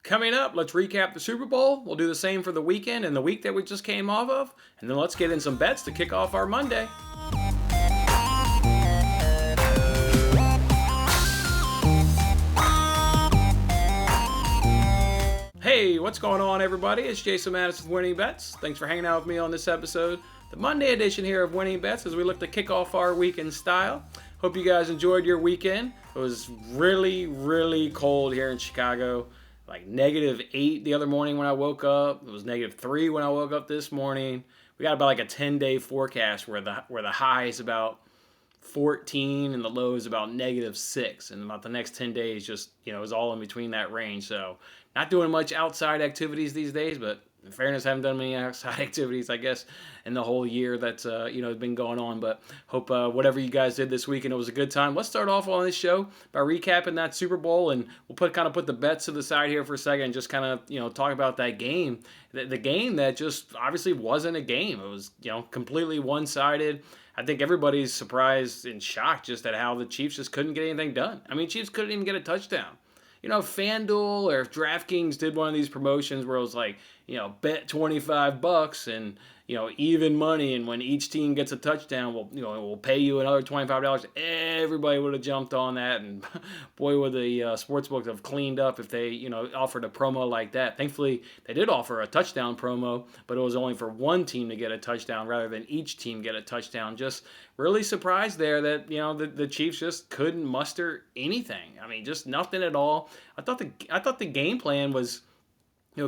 Coming up, let's recap the Super Bowl. We'll do the same for the weekend and the week that we just came off of. And then let's get in some bets to kick off our Monday. Hey, what's going on, everybody? It's Jason Madison with Winning Bets. Thanks for hanging out with me on this episode, the Monday edition here of Winning Bets, as we look to kick off our week in style. Hope you guys enjoyed your weekend. It was really cold here in Chicago. Like -8 the other morning when I woke up. It was -3 when I woke up this morning. We got about like a 10-day forecast where the high is about 14 and the low is about -6, and about the next 10 days just is all in between that range. So not doing much outside activities these days, but in fairness, haven't done many outside activities, I guess, in the whole year that's been going on. But hope whatever you guys did this weekend, it was a good time. Let's start off on this show by recapping that Super Bowl, and we'll put the bets to the side here for a second and just kind of talk about that game, the game that just obviously wasn't a game. It was completely one-sided. I think everybody's surprised and shocked just at how the Chiefs just couldn't get anything done. I mean, Chiefs couldn't even get a touchdown. FanDuel or if DraftKings did one of these promotions where it was like, bet $25 and, even money, and when each team gets a touchdown, we'll pay you another $25. Everybody would have jumped on that, and boy, would the sportsbooks have cleaned up if they, offered a promo like that. Thankfully, they did offer a touchdown promo, but it was only for one team to get a touchdown rather than each team get a touchdown. Just really surprised there that the Chiefs just couldn't muster anything. I mean, just nothing at all. I thought the game plan was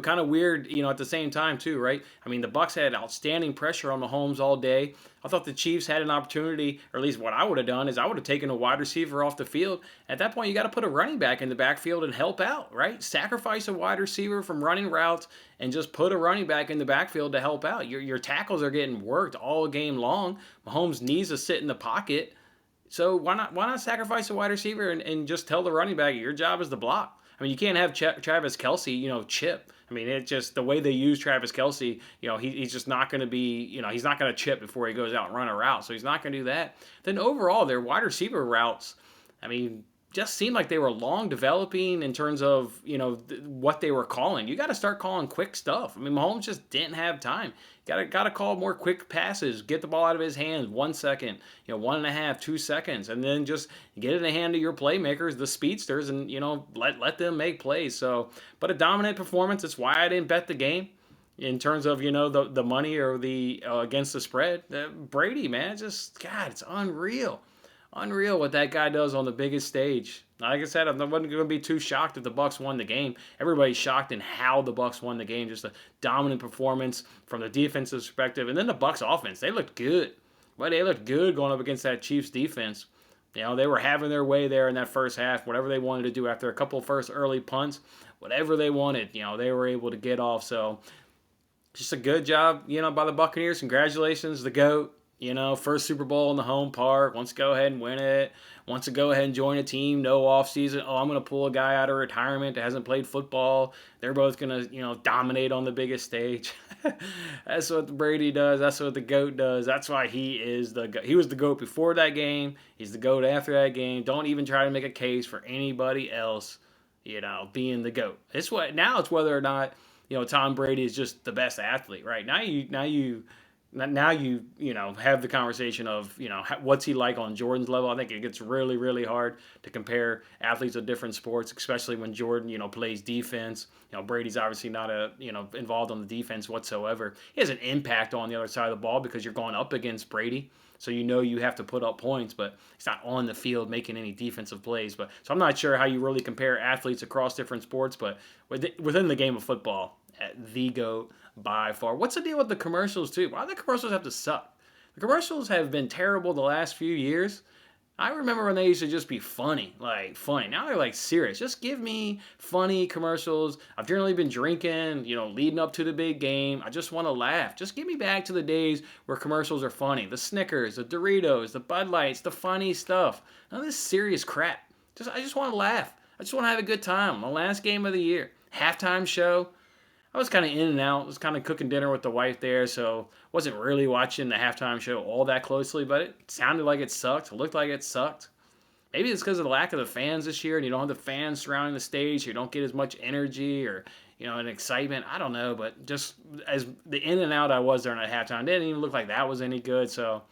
kind of weird, at the same time too, right? I mean, the Bucs had outstanding pressure on Mahomes all day. I thought the Chiefs had an opportunity, or at least what I would have done is I would have taken a wide receiver off the field. At that point, you got to put a running back in the backfield and help out, right? Sacrifice a wide receiver from running routes and just put a running back in the backfield to help out. Your tackles are getting worked all game long. Mahomes needs to sit in the pocket. So why not sacrifice a wide receiver and just tell the running back, your job is to block? I mean, you can't have Travis Kelce, chip. I mean, it's just the way they use Travis Kelce, he's just not going to be, he's not going to chip before he goes out and run a route. So he's not going to do that. Then overall, their wide receiver routes, I mean, just seemed like they were long developing in terms of, what they were calling. You got to start calling quick stuff. I mean, Mahomes just didn't have time. Got to call more quick passes, get the ball out of his hands 1 second, 1.5, 2 seconds, and then just get it in the hand of your playmakers, the speedsters, and, let them make plays. So, but a dominant performance. That's why I didn't bet the game in terms of, the money or the against the spread. Brady, man, it's unreal. Unreal what that guy does on the biggest stage. Like I said, I wasn't going to be too shocked if the Bucs won the game. Everybody's shocked in how the Bucs won the game. Just a dominant performance from the defensive perspective. And then the Bucs offense, they looked good. Well, they looked good going up against that Chiefs defense. They were having their way there in that first half. Whatever they wanted to do after a couple of first early punts, whatever they wanted, they were able to get off. So just a good job, by the Buccaneers. Congratulations, the GOAT. First Super Bowl in the home park. Wants to go ahead and win it. Wants to go ahead and join a team. No offseason. Oh, I'm going to pull a guy out of retirement that hasn't played football. They're both going to, dominate on the biggest stage. That's what Brady does. That's what the GOAT does. That's why he was the GOAT before that game. He's the GOAT after that game. Don't even try to make a case for anybody else, being the GOAT. It's whether or not, Tom Brady is just the best athlete, right? Now you have the conversation of, what's he like on Jordan's level. I think it gets really hard to compare athletes of different sports, especially when Jordan, plays defense. Brady's obviously not involved on the defense whatsoever. He has an impact on the other side of the ball because you're going up against Brady. So you have to put up points, but he's not on the field making any defensive plays. So I'm not sure how you really compare athletes across different sports, but within the game of football, the GOAT by far. What's the deal with the commercials too? Why do the commercials have to suck? The commercials have been terrible the last few years. I remember when they used to just be funny. Now they're serious. Just give me funny commercials. I've generally been drinking, leading up to the big game. I just want to laugh. Just give me back to the days where commercials are funny. The Snickers, the Doritos, the Bud Lights, the funny stuff. None of this serious crap. I just want to laugh. I just want to have a good time. The last game of the year. Halftime show. I was kind of in and out. I was kind of cooking dinner with the wife there, so wasn't really watching the halftime show all that closely, but it sounded like it sucked. It looked like it sucked. maybe it's because of the lack of the fans this year, and you don't have the fans surrounding the stage. You don't get as much energy or and excitement. I don't know, but just as the in and out I was during that halftime, it didn't even look like that was any good. So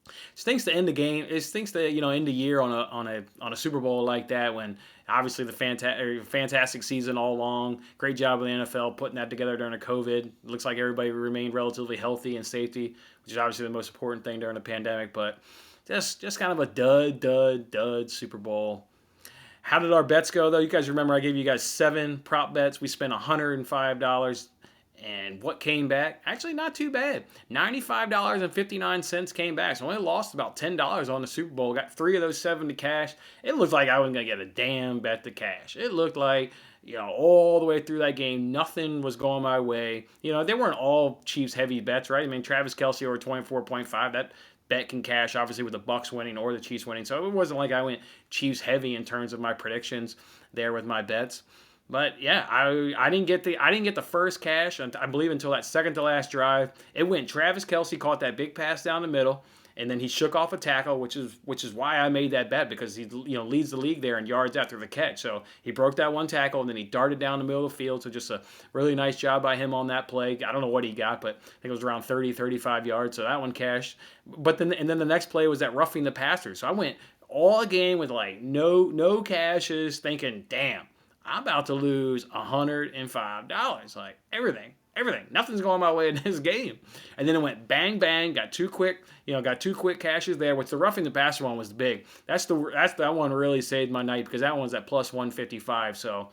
it stinks to end the game. It stinks to end the year on a Super Bowl like that when obviously the fantastic season all along. Great job of the NFL putting that together during the COVID. It looks like everybody remained relatively healthy and safety, which is obviously the most important thing during the pandemic. But just kind of a dud Super Bowl. How did our bets go though? You guys remember I gave you guys 7 prop bets. We spent $105. And what came back? Actually, not too bad. $95.59 came back. So I only lost about $10 on the Super Bowl. Got 3 of those 7 to cash. It looked like I wasn't going to get a damn bet to cash. It looked like, all the way through that game, nothing was going my way. They weren't all Chiefs heavy bets, right? I mean, Travis Kelce over 24.5. That bet can cash, obviously, with the Bucks winning or the Chiefs winning. So it wasn't like I went Chiefs heavy in terms of my predictions there with my bets. But yeah, I didn't get the first cash, I believe, until that second to last drive. It went Travis Kelce caught that big pass down the middle, and then he shook off a tackle, which is why I made that bet, because he leads the league there in yards after the catch. So he broke that one tackle, and then he darted down the middle of the field. So just a really nice job by him on that play. I don't know what he got, but I think it was around 30, 35 yards. So that one cashed. But then the next play was that roughing the passer. So I went all game with like no cashes, thinking, damn, I'm about to lose $105. Like everything. Nothing's going my way in this game. And then it went bang bang. Got two quick cashes there. Which the roughing the passer one was big. That one really saved my night because that one's at plus 155. So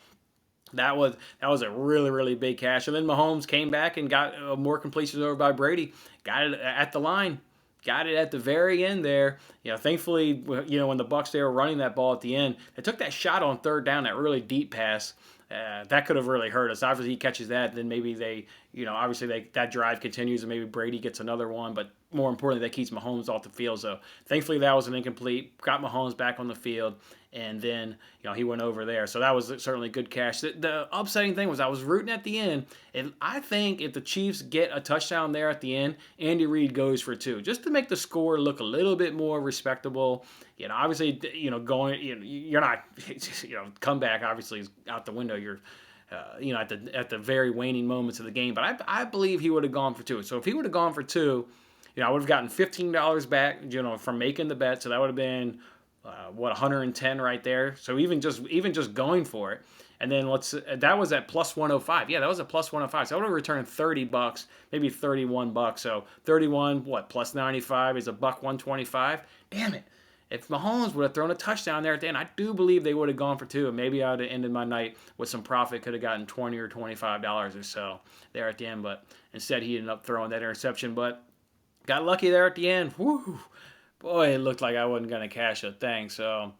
that was a really, really big cash. And then Mahomes came back and got more completions over by Brady. Got it at the line. Got it at the very end there. Thankfully, when the Bucs they were running that ball at the end, they took that shot on third down, that really deep pass. That could have really hurt us. Obviously, he catches that, then maybe that drive continues, and maybe Brady gets another one. But more importantly, that keeps Mahomes off the field. So thankfully, that was an incomplete. Got Mahomes back on the field, and then he went over there. So that was certainly good cash. The upsetting thing was I was rooting at the end, and I think if the Chiefs get a touchdown there at the end, Andy Reid goes for 2, just to make the score look a little bit more respectable. Obviously, going, you're not, comeback obviously is out the window. You're, at the very waning moments of the game. But I believe he would have gone for 2. So if he would have gone for 2, I would have gotten $15 back, from making the bet. So that would have been, 110 right there. So even just going for it. And then that was at plus 105. Yeah, that was at plus 105. So I would have returned $30, maybe $31. So 31, plus 95 is $125. Damn it. If Mahomes would have thrown a touchdown there at the end, I do believe they would have gone for 2, and maybe I would have ended my night with some profit. Could have gotten $20 or $25 or so there at the end, but instead he ended up throwing that interception. But got lucky there at the end. Woo, boy, it looked like I wasn't gonna cash a thing. So,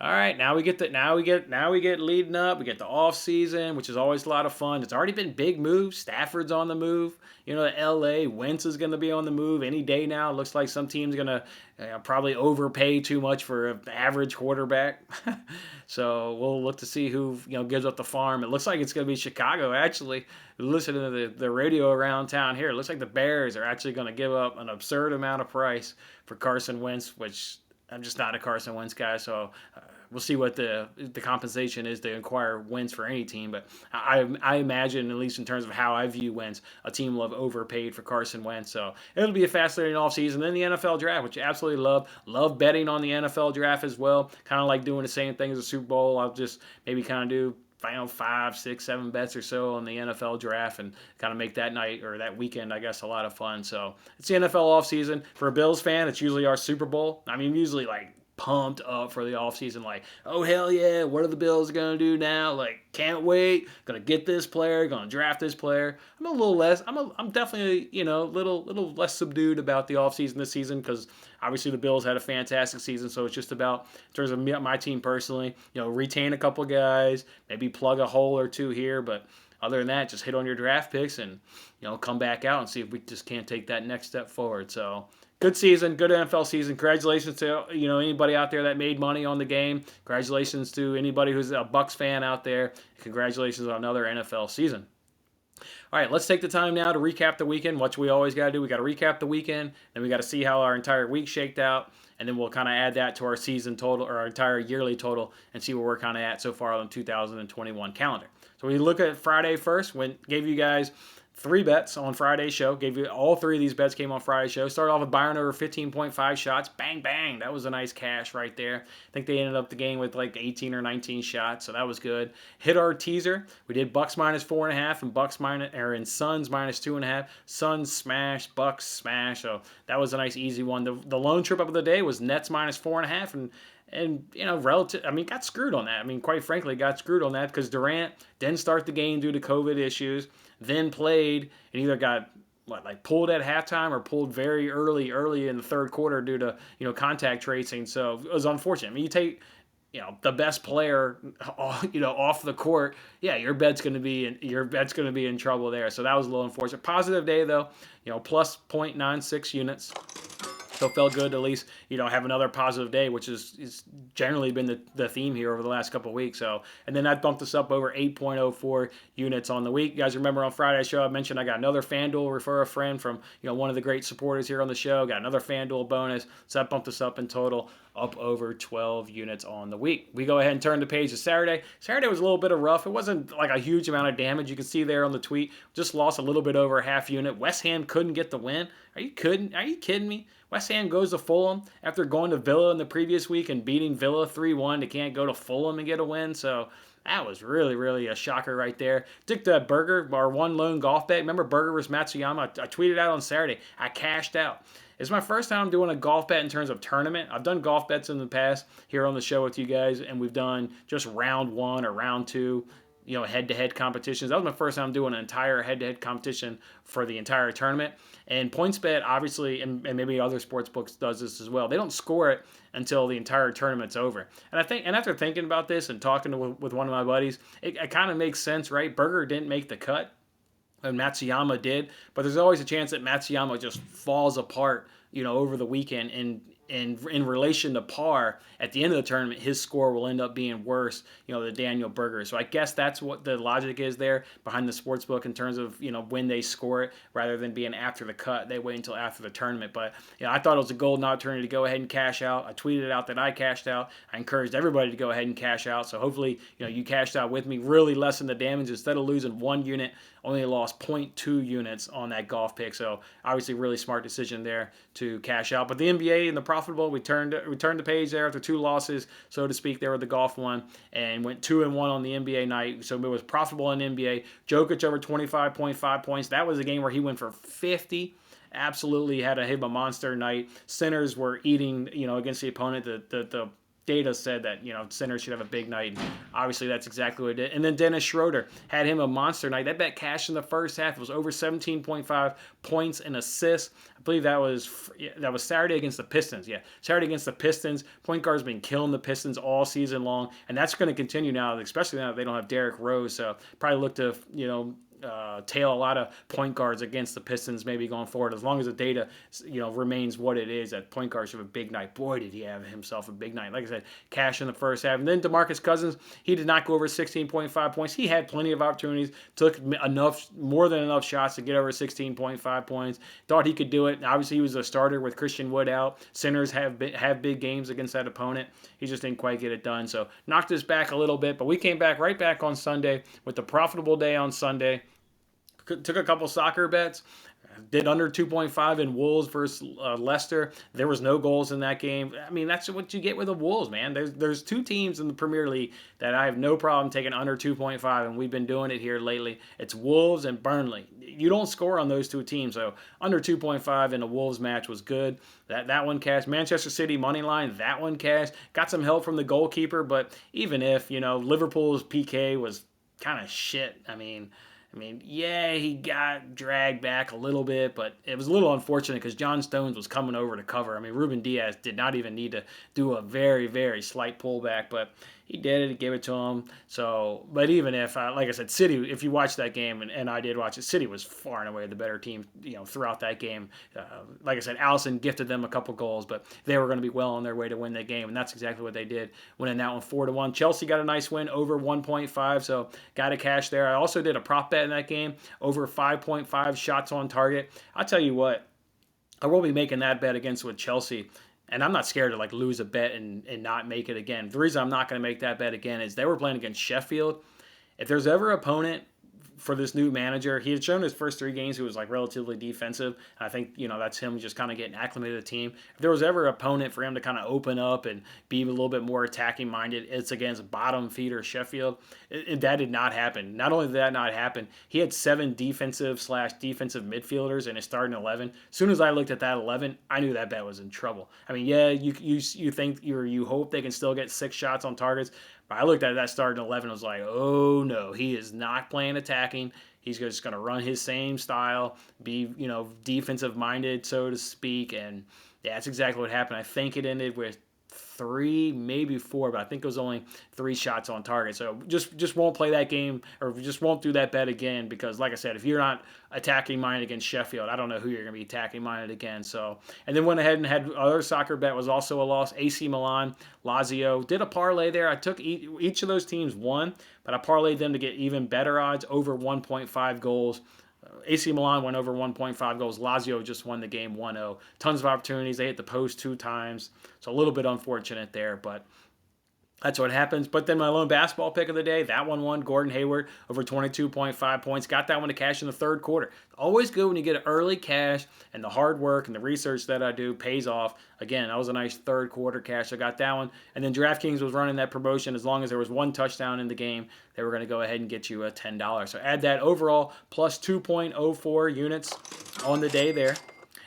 all right, now we get leading up. We get the off season, which is always a lot of fun. It's already been big moves. Stafford's on the move. L.A. Wentz is going to be on the move any day now. It looks like some team's going to probably overpay too much for an average quarterback. So we'll look to see who gives up the farm. It looks like it's going to be Chicago, actually. Listening to the radio around town here, it looks like the Bears are actually going to give up an absurd amount of price for Carson Wentz, which I'm just not a Carson Wentz guy, so we'll see what the compensation is to acquire Wentz for any team. But I imagine, at least in terms of how I view Wentz, a team will have overpaid for Carson Wentz. So it'll be a fascinating offseason. Then the NFL draft, which I absolutely love. Love betting on the NFL draft as well. Kind of like doing the same thing as the Super Bowl. I'll just maybe kind of do 5, 6, 7 bets or so on the NFL draft and kind of make that night or that weekend, I guess, a lot of fun. So it's the NFL offseason. For a Bills fan, it's usually our Super Bowl. I mean, usually like pumped up for the offseason, like, oh, hell yeah, what are the Bills going to do now? Like, can't wait, going to get this player, going to draft this player. I'm a little less, I'm definitely, little less subdued about the offseason this season because obviously the Bills had a fantastic season, so it's just about, in terms of my team personally, retain a couple guys, maybe plug a hole or two here, but other than that, just hit on your draft picks and, come back out and see if we just can't take that next step forward. So, good season, good NFL season. Congratulations to anybody out there that made money on the game. Congratulations to anybody who's a Bucs fan out there. Congratulations on another NFL season. All right, let's take the time now to recap the weekend, which we always got to do. We got to recap the weekend, then we got to see how our entire week shaked out, and then we'll kind of add that to our season total or our entire yearly total and see where we're kind of at so far on the 2021 calendar. So we look at Friday first. Gave you guys 3 bets on Friday's show. Gave you all 3 of these bets came on Friday's show. Started off with Byron over 15.5 shots. Bang, bang. That was a nice cash right there. I think they ended up the game with like 18 or 19 shots, so that was good. Hit our teaser. We did Bucks minus 4.5 and and Suns minus 2.5. Suns smash, Bucks smash. So that was a nice easy one. The lone trip up of the day was Nets minus 4.5 and got screwed on that. I mean, quite frankly, got screwed on that because Durant didn't start the game due to COVID issues, then played and either got pulled at halftime or pulled very early in the third quarter due to contact tracing. So it was unfortunate. I mean, you take the best player off the court, yeah, your bet's going to be in trouble there. So that was a little unfortunate. Positive day though, plus 0.96 units. So it felt good to at least, have another positive day, which is generally been the theme here over the last couple of weeks. So, and then that bumped us up over 8.04 units on the week. You guys remember on Friday's show, I mentioned I got another FanDuel refer a friend from, one of the great supporters here on the show. Got another FanDuel bonus. So that bumped us up in total up over 12 units on the week. We go ahead and turn the page to Saturday. Saturday was a little bit of rough. It wasn't like a huge amount of damage. You can see there on the tweet, just lost a little bit over a half unit. West Ham couldn't get the win. Are you kidding me? West Ham goes to Fulham after going to Villa in the previous week and beating Villa 3-1. They can't go to Fulham and get a win. So that was really, really a shocker right there. Took the Burger, our one lone golf bet. Remember Burger versus Matsuyama? I tweeted out on Saturday. I cashed out. It's my first time doing a golf bet in terms of tournament. I've done golf bets in the past here on the show with you guys, and we've done just round 1 or round 2, head-to-head competitions. That was my first time doing an entire head-to-head competition for the entire tournament. And PointsBet, obviously, and maybe other sports books does this as well. They don't score it until the entire tournament's over. And after thinking about this and talking with one of my buddies, it kind of makes sense, right? Berger didn't make the cut, and Matsuyama did, but there's always a chance that Matsuyama just falls apart, over the weekend, and in relation to par, at the end of the tournament, his score will end up being worse, than Daniel Berger. So I guess that's what the logic is there behind the sportsbook in terms of, when they score it, rather than being after the cut. They wait until after the tournament. But, I thought it was a golden opportunity to go ahead and cash out. I tweeted out that I cashed out. I encouraged everybody to go ahead and cash out. So hopefully, you cashed out with me, really lessen the damage. Instead of losing 1 unit, only lost 0.2 units on that golf pick. So obviously really smart decision there to cash out. But the NBA and the profitable, we turned the page there after 2 losses, so to speak, there with the golf one, and went 2-1 on the NBA night. So it was profitable in NBA. Jokic over 25.5 points. That was a game where he went for 50. Absolutely had a monster night. Sinners were eating, against the opponent. The data said that, Sinners should have a big night. Obviously, that's exactly what it did. And then Dennis Schroeder had him a monster night. That bet cashed in the first half. It was over 17.5 points and assists. I believe that was Saturday against the Pistons. Yeah, Saturday against the Pistons. Point guard's been killing the Pistons all season long, and that's going to continue now, especially now that they don't have Derrick Rose. So probably look to, tail a lot of point guards against the Pistons maybe going forward, as long as the data remains what it is, that point guard should have a big night. Boy, did he have himself a big night. Like I said, cash in the first half. And then DeMarcus Cousins, he did not go over 16.5 points. He had plenty of opportunities, took more than enough shots to get over 16.5 points. Thought he could do it. Obviously, he was a starter with Christian Wood out. Sinners have big games against that opponent. He just didn't quite get it done. So knocked us back a little bit, but we came right back on Sunday with the profitable day on Sunday. Took a couple soccer bets. Did under 2.5 in Wolves versus Leicester. There was no goals in that game. I mean, that's what you get with the Wolves, man. There's 2 teams in the Premier League that I have no problem taking under 2.5, and we've been doing it here lately. It's Wolves and Burnley. You don't score on those 2 teams, so under 2.5 in a Wolves match was good. That one cashed. Manchester City money line, that one cashed. Got some help from the goalkeeper, but even if, Liverpool's PK was kind of shit, I mean, yeah, he got dragged back a little bit, but it was a little unfortunate because John Stones was coming over to cover. I mean, Ruben Diaz did not even need to do a very, very slight pullback, but He did it. He gave it to him. So, but even if, like I said, City, if you watch that game, and I did watch it, City was far and away the better team, throughout that game. Like I said, Allison gifted them a couple goals, but they were going to be well on their way to win that game, and that's exactly what they did, winning that one 4-1. Chelsea got a nice win over 1.5, so got a cash there. I also did a prop bet in that game, over 5.5 shots on target. I'll tell you what, I will be making that bet against with Chelsea. And I'm not scared to lose a bet and not make it again. The reason I'm not going to make that bet again is they were playing against Sheffield. If there's ever an opponent for this new manager, he had shown his first 3 games he was relatively defensive. I think that's him just kind of getting acclimated to the team. If there was ever an opponent for him to kind of open up and be a little bit more attacking minded, it's against bottom feeder Sheffield. That did not happen. Not only did that not happen, he had 7 defensive/defensive midfielders in his starting 11. As soon as I looked at that 11, I knew that bet was in trouble. I mean, yeah, you think you hope they can still get 6 shots on targets. But I looked at that starting 11 and was like, oh no, he is not playing attacking. He's just going to run his same style, be, defensive minded, so to speak. And yeah, that's exactly what happened. I think it ended with 3, maybe 4, but I think it was only 3 shots on target. So just won't play that game, or just won't do that bet again, because like I said, if you're not attacking minded against Sheffield, I don't know who you're going to be attacking minded against. So, and then went ahead and had other soccer bet was also a loss. AC Milan, Lazio, did a parlay there. I took each of those teams won, but I parlayed them to get even better odds over 1.5 goals. AC Milan went over 1.5 goals. Lazio just won the game 1-0. Tons of opportunities. They hit the post 2 times. So a little bit unfortunate there, but that's what happens. But then my lone basketball pick of the day, that one won. Gordon Hayward over 22.5 points. Got that one to cash in the third quarter. Always good when you get early cash, and the hard work and the research that I do pays off. Again, that was a nice third quarter cash. I got that one. And then DraftKings was running that promotion. As long as there was 1 touchdown in the game, they were going to go ahead and get you a $10. So add that overall plus 2.04 units on the day there.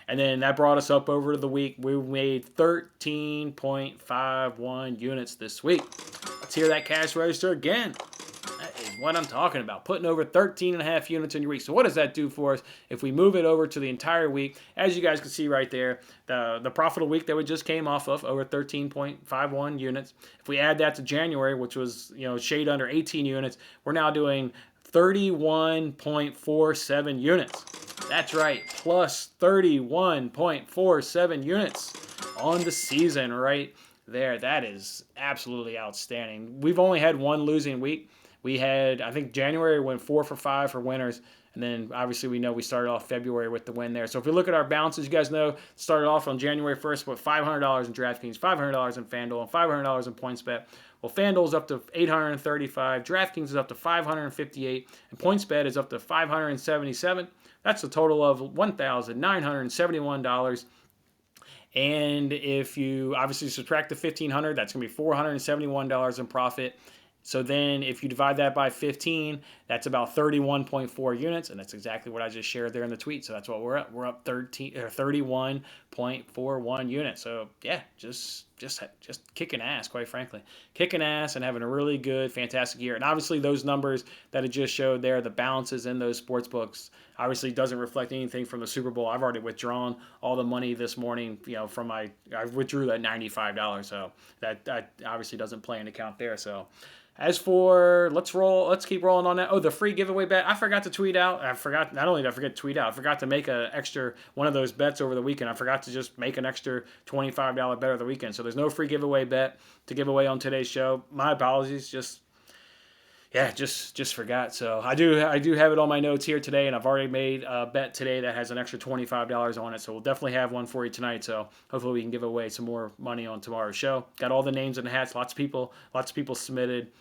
And then that brought us up over the week. We made 13.51 units this week. Let's hear that cash register again. That is what I'm talking about. Putting over 13.5 units in your week. So what does that do for us if we move it over to the entire week? As you guys can see right there, the profitable week that we just came off of, over 13.51 units. If we add that to January, which was shade under 18 units, we're now doing 31.47 units. That's right, plus 31.47 units on the season right there. That is absolutely outstanding. We've only had 1 losing week. We had, I think January went 4 for 5 for winners. And then obviously we know we started off February with the win there. So if we look at our balances, you guys know, started off on January 1st with $500 in DraftKings, $500 in FanDuel, and $500 in PointsBet. Well, FanDuel's up to $835, DraftKings is up to $558, and PointsBet is up to $577. That's a total of $1,971. And if you obviously subtract the $1,500, that's going to be $471 in profit. So then if you divide that by 15, that's about 31.4 units, and that's exactly what I just shared there in the tweet. So that's what we're up. We're up 31.41 units. So yeah, just kicking ass, quite frankly. Kicking ass and having a really good, fantastic year. And obviously those numbers that I just showed there, the balances in those sports books, obviously doesn't reflect anything from the Super Bowl. I've already withdrawn all the money this morning, from I withdrew that $95. So that obviously doesn't play into account there. So as for, let's keep rolling on that. Oh, the free giveaway bet. I forgot to tweet out. Not only did I forget to tweet out, I forgot to make an extra one of those bets over the weekend. I forgot to just make an extra $25 bet over the weekend. So there's no free giveaway bet to give away on today's show. My apologies. Just forgot. So I do have it on my notes here today, and I've already made a bet today that has an extra $25 on it. So we'll definitely have one for you tonight. So hopefully we can give away some more money on tomorrow's show. Got all the names in the hats. Lots of people submitted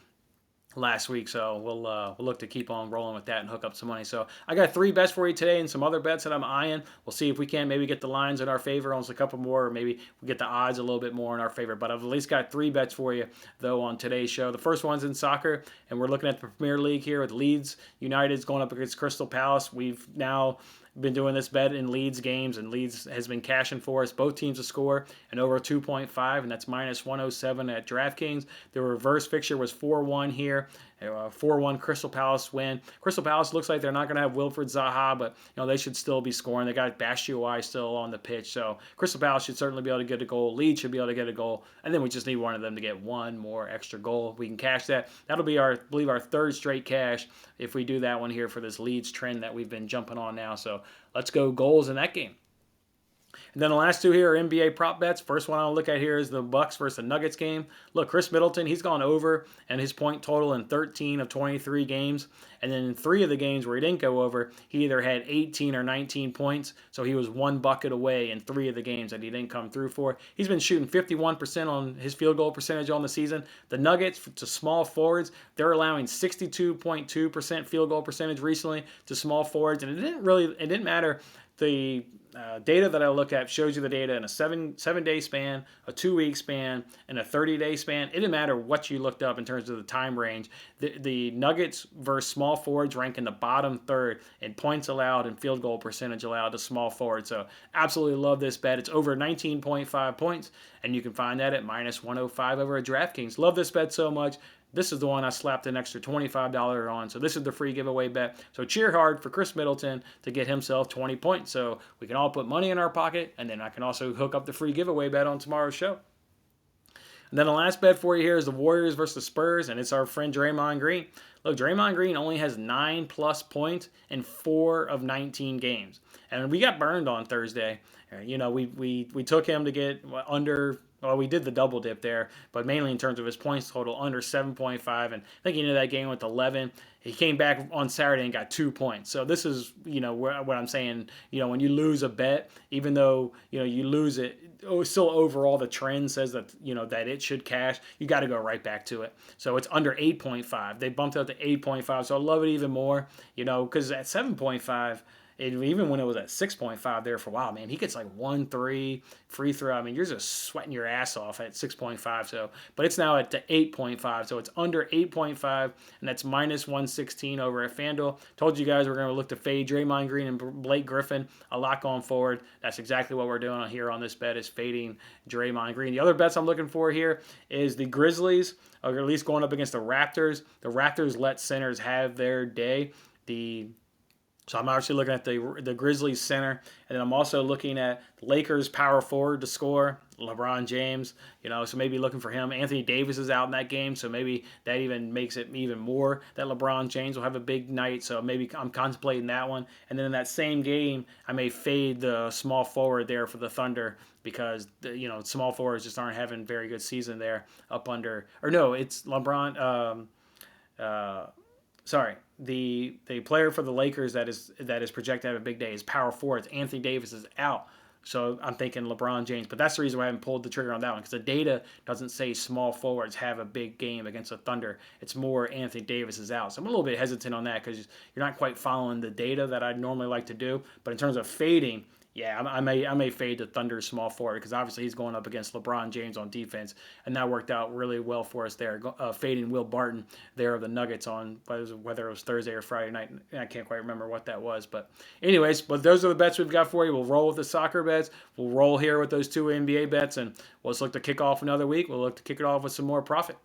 last week, so we'll look to keep on rolling with that and hook up some money. So I got 3 bets for you today and some other bets that I'm eyeing. We'll see if we can maybe get the lines in our favor on a couple more, or maybe we get the odds a little bit more in our favor. But I've at least got 3 bets for you, though, on today's show. The first one's in soccer, and we're looking at the Premier League here with Leeds United's going up against Crystal Palace. We've now been doing this bet in Leeds games, and Leeds has been cashing for us. Both teams to score and over 2.5, and that's minus 107 at DraftKings. The reverse fixture was 4-1 here. 4-1 Crystal Palace win. Crystal Palace looks like they're not going to have Wilfred Zaha, but they should still be scoring. They got Batshuayi still on the pitch, so Crystal Palace should certainly be able to get a goal. Leeds should be able to get a goal, and then we just need one of them to get one more extra goal. We can cash that. That'll be I believe our third straight cash if we do that one here for this Leeds trend that we've been jumping on now. So let's go goals in that game. And then the last two here are NBA prop bets. First one I'll look at here is the Bucks versus the Nuggets game. Look, Chris Middleton, he's gone over and his point total in 13 of 23 games. And then in 3 of the games where he didn't go over, he either had 18 or 19 points. So he was 1 bucket away in 3 of the games that he didn't come through for. He's been shooting 51% on his field goal percentage on the season. The Nuggets, to small forwards, they're allowing 62.2% field goal percentage recently to small forwards. And it didn't matter. The data that I look at shows you the data in a 7-day span, a 2-week span, and a 30-day span. It didn't matter what you looked up in terms of the time range. The Nuggets versus small forwards rank in the bottom third in points allowed and field goal percentage allowed to small forwards. So absolutely love this bet. It's over 19.5 points, and you can find that at minus 105 over at DraftKings. Love this bet so much. This is the one I slapped an extra $25 on. So this is the free giveaway bet. So cheer hard for Chris Middleton to get himself 20 points. So we can all put money in our pocket, and then I can also hook up the free giveaway bet on tomorrow's show. And then the last bet for you here is the Warriors versus the Spurs, and it's our friend Draymond Green. Look, Draymond Green only has 9+ points in 4 of 19 games. And we got burned on Thursday. We took him to get under... Well, we did the double dip there, but mainly in terms of his points total, under 7.5. And I think he ended that game with 11. He came back on Saturday and got 2 points. So this is, what I'm saying. When you lose a bet, even though, you lose it, still overall the trend says that, that it should cash. You got to go right back to it. So it's under 8.5. They bumped it up to 8.5. So I love it even more, because at 7.5, even when it was at 6.5 there for a while, man, he gets like 1-3 free throw. I mean, you're just sweating your ass off at 6.5. So, but it's now at 8.5. So it's under 8.5, and that's minus 116 over at FanDuel. Told you guys we're going to look to fade Draymond Green and Blake Griffin a lot going forward. That's exactly what we're doing here on this bet, is fading Draymond Green. The other bets I'm looking for here is the Grizzlies, or at least going up against the Raptors. The Raptors let centers have their day. So I'm actually looking at the Grizzlies center, and then I'm also looking at the Lakers power forward to score, LeBron James, so maybe looking for him. Anthony Davis is out in that game, so maybe that even makes it even more that LeBron James will have a big night, so maybe I'm contemplating that one. And then in that same game, I may fade the small forward there for the Thunder, because small forwards just aren't having very good season there up under, or no, it's LeBron, the player for the Lakers that is projected to have a big day is power forwards. Anthony Davis is out. So I'm thinking LeBron James. But that's the reason why I haven't pulled the trigger on that one, because the data doesn't say small forwards have a big game against the Thunder. It's more Anthony Davis is out. So I'm a little bit hesitant on that, because you're not quite following the data that I'd normally like to do. But in terms of fading, yeah, I may fade the Thunder small forward, because obviously he's going up against LeBron James on defense, and that worked out really well for us there. Fading Will Barton there of the Nuggets on whether it was Thursday or Friday night. I can't quite remember what that was, but anyways, those are the bets we've got for you. We'll roll with the soccer bets. We'll roll here with those 2 NBA bets, and let's look to kick off another week. We'll look to kick it off with some more profit.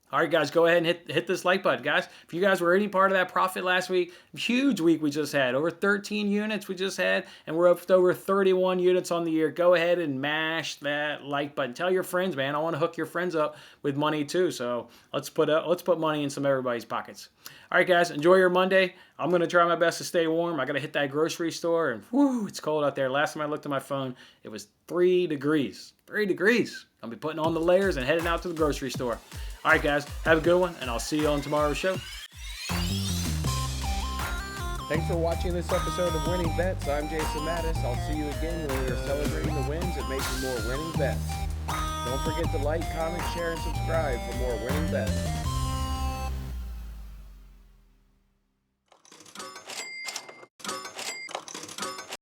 All right, guys, go ahead and hit this like button. Guys, if you guys were any part of that profit last week, huge week we just had. Over 13 units we just had, and we're up to over 31 units on the year. Go ahead and mash that like button. Tell your friends, man. I want to hook your friends up with money too. So let's put money in some everybody's pockets. All right, guys, enjoy your Monday. I'm going to try my best to stay warm. I got to hit that grocery store, and whoo, it's cold out there. Last time I looked at my phone, it was 3 degrees. 3 degrees. I'll be putting on the layers and heading out to the grocery store. All right, guys, have a good one, and I'll see you on tomorrow's show. Thanks for watching this episode of Winning Bets. I'm Jason Mattis. I'll see you again when we are celebrating the wins and making more winning bets. Don't forget to like, comment, share, and subscribe for more winning bets.